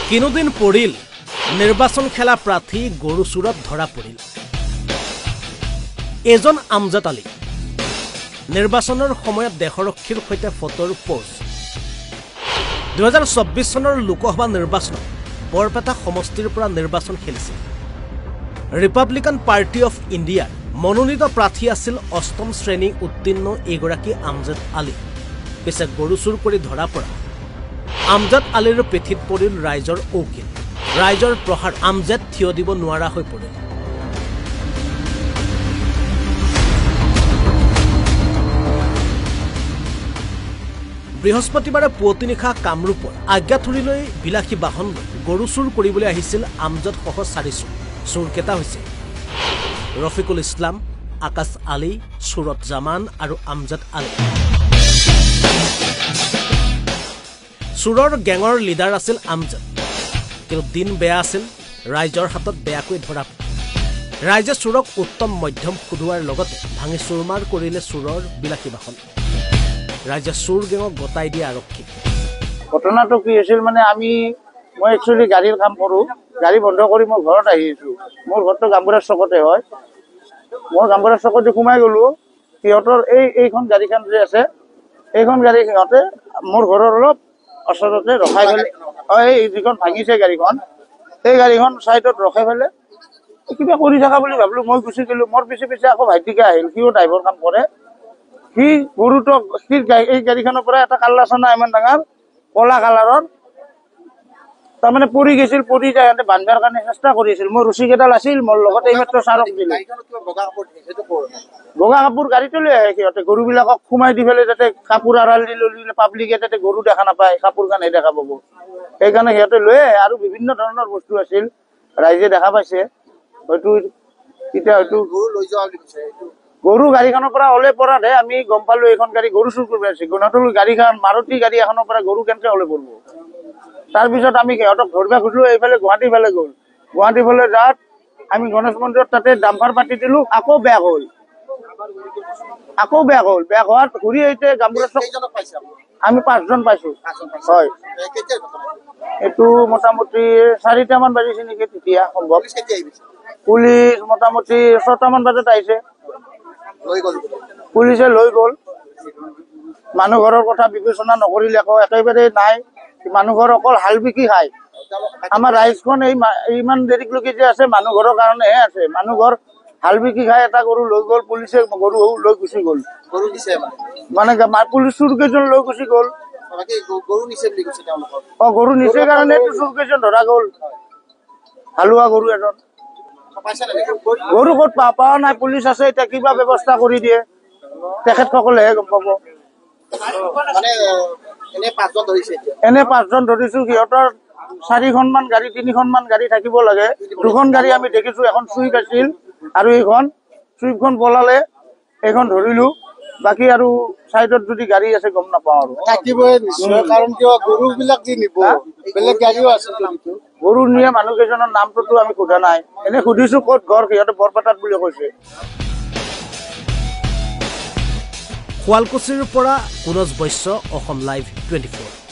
কিনুদিন পৰিল নিৰ্বাচন খেলা প্ৰাৰ্থী গৰু চুৰত ধৰা পৰিল এজন আমজাদ আলী নিৰ্বাচনৰ সময়ত দেশৰক্ষীৰ সৈতে ফটোৰ পোজ 2024 চনৰ লোকসভা নিৰ্বাচনত বৰপেটা সমষ্টিৰ পৰা নিৰ্বাচন খেলিছিল ৰিপাব্লিকান পাৰ্টি অফ ইণ্ডিয়াৰ মনোনীত প্ৰাৰ্থী আছিল অষ্টম শ্ৰেণী উত্তীৰ্ণ এগৰাকী আমজাদ আলী পিছে গৰু চুৰ কৰি ধৰা পৰা আমজাদ আলীৰ পিঠিত পৰিল ৰাইজৰ ঔকিল ৰাইজৰ প্ৰহাৰ আমজাদ থিয় দিব নোৱাৰা হৈ পৰিল বৃহস্পতিবাৰে পুৱতিনিশা কামৰূপৰ আজ্ঞাথুৰিলৈ বিলাসী বাহন লৈ গৰু চুৰ কৰিবলৈ আহিছিল আমজাদ সহ 4 চোৰকেইটা হৈছে ৰফিকুল ইছলাম আকাশ আলী সুৰত জামান আৰু আমজাদ আলী চুৰৰ গেঙৰ লিডাৰ আছিল আমজাদ কিন্তু দিন বেয়া আছিল ৰাইজৰ হাতত বেয়াকৈ ধৰা ৰাইজে চুৰক উত্তম মধ্যম খুদুৱাৰ লগতে ভাঙি চুৰমাৰ কৰিলে চুৰৰ বিলাসী বাহন ৰাইজে চুৰ গেঙক গতাই দিয়া আৰক্ষী ঘটনাটো কি হৈছিল মানে মই একচুৱেলি গাড়ীৰ কাম কৰোঁ গাড়ী বন্ধ কৰি মই ঘৰত আহি আছোঁ মোৰ ঘৰটো গাম্বুৰাৰ চকতে হয় মই গাম্বুৰাৰ চকতে সোমাই গ'লোঁ সিহঁতৰ এইখন গাড়ীখন যে আছে এইখন গাড়ী সিহঁতে মোৰ ঘৰৰ অলপ ওচৰতে ৰখাই ফেলে এই যিখন ভাঙিছে গাড়ীখন সেই গাড়ীখন চাইডত ৰখাই ফেলে কিবা কৰি থকা বুলি ভাবিলোঁ মই গুচি গ'লোঁ মোৰ পিছে পিছে আকৌ ভাইটিকে আহিল সিও ড্ৰাইভৰ কাম কৰে সি গৰুটোক এই গাড়ীখনৰ পৰা এটা কাল্লা চানা ইমান ডাঙৰ কলা কালাৰৰ তাৰমানে পৰি গৈছিল পৰি যায় বান্ধাৰ কাৰণে চেষ্টা কৰিছিল মোৰ ৰছী কেইডাল আছিল মোৰ লগত এইমাত্ৰ চাৰক দিলে বগা কাপোৰ গাড়ীটো লৈ আহে সিহঁতে গৰুবিলাকক সোমাই দি পেলাই যাতে কাপোৰ আড়াল দি লৈ পাব্লিকে যাতে গৰু দেখা নাপায় কাপোৰ কাৰণে দেখা পাব সেইকাৰণে সিহঁতে লৈ আহে আৰু বিভিন্ন ধৰণৰ বস্তু আছিল ৰাইজে দেখা পাইছে হয়তো এতিয়া হয়তো গৰু গাড়ীখনৰ পৰা ওলাই পৰাতহে আমি গম পালো এইখন গাড়ী গৰু চুৰ কৰিব আছে নতুন গাড়ীখন মাৰুতি গাড়ী এখনৰ পৰা গৰু কেনেকৈ ওলাই পৰিব তাৰপিছত আমি সিহঁতক ধৰিব খুজিলোঁ এইফালে গুৱাহাটী ফালে গ'ল গুৱাহাটী ফালে যাত আমি গণেশ মন্দিৰত তাতে ডাম্পাৰ পাতি দিলোঁ আকৌ বেয়া হ'ল বেয়া হোৱাত ঘূৰি আহিছে গাম্বুৰা চক আমি 5 জন পাইছোঁ হয় এইটো মোটামুটি 4টামান বাজিছে নেকি তেতিয়া সম্ভৱ পুলিচ মোটামুটি 6টামান বজাত আহিছে পুলিচে লৈ গ'ল মানুহ ঘৰৰ কথা বিবেচনা নকৰিলে আকৌ একেবাৰে নাই মানুহ ঘৰ অকল হাল বিকি খায় আমাৰ ৰাইজখন ইমান দেৰিলৈকে যে আছে মানুহ ঘৰৰ কাৰণেহে আছে মানুহ ঘৰ হাল বিকি খাই এটা গৰু লৈ গ'ল পুলিচে গৰু লৈ গুচি গ'ল মানে পুলিচ চুৰ কেইজন লৈ গুচি গ'ল গৰু নিছে কাৰণে চুৰ কেইজন ধৰা গ'ল হালোৱা গৰু এজন গৰু ক'ত পোৱা নাই পুলিচ আছে এতিয়া কিবা ব্যৱস্থা কৰি দিয়ে তেখেতসকলেহে গম পাব এনে 5 জন ধৰিছো সিহঁতৰ 4খনমান গাড়ী 3খনমান গাড়ী থাকিব লাগে 2খন গাড়ী আমি দেখিছো এখন চুইপ আছিল আৰু এইখন চুইপখন পলালে এইখন ধৰিলো বাকী আৰু সাইডত যদি গাড়ী আছে গম নাপাওঁ আৰু থাকিবই নিশ্চয় কাৰণ কিয় গৰুবিলাক দি নিব বেলেগ গাড়ীও আছে গৰু নিয়ে মানুহ কেইজনৰ নামটোতো আমি সোধা নাই এনে সুধিছো ক'ত ঘৰ সিহঁতে বৰপেটাত বুলি কৈছে শুৱালকুছিৰ পৰা কুনজ বৈশ্য অসম লাইভ 24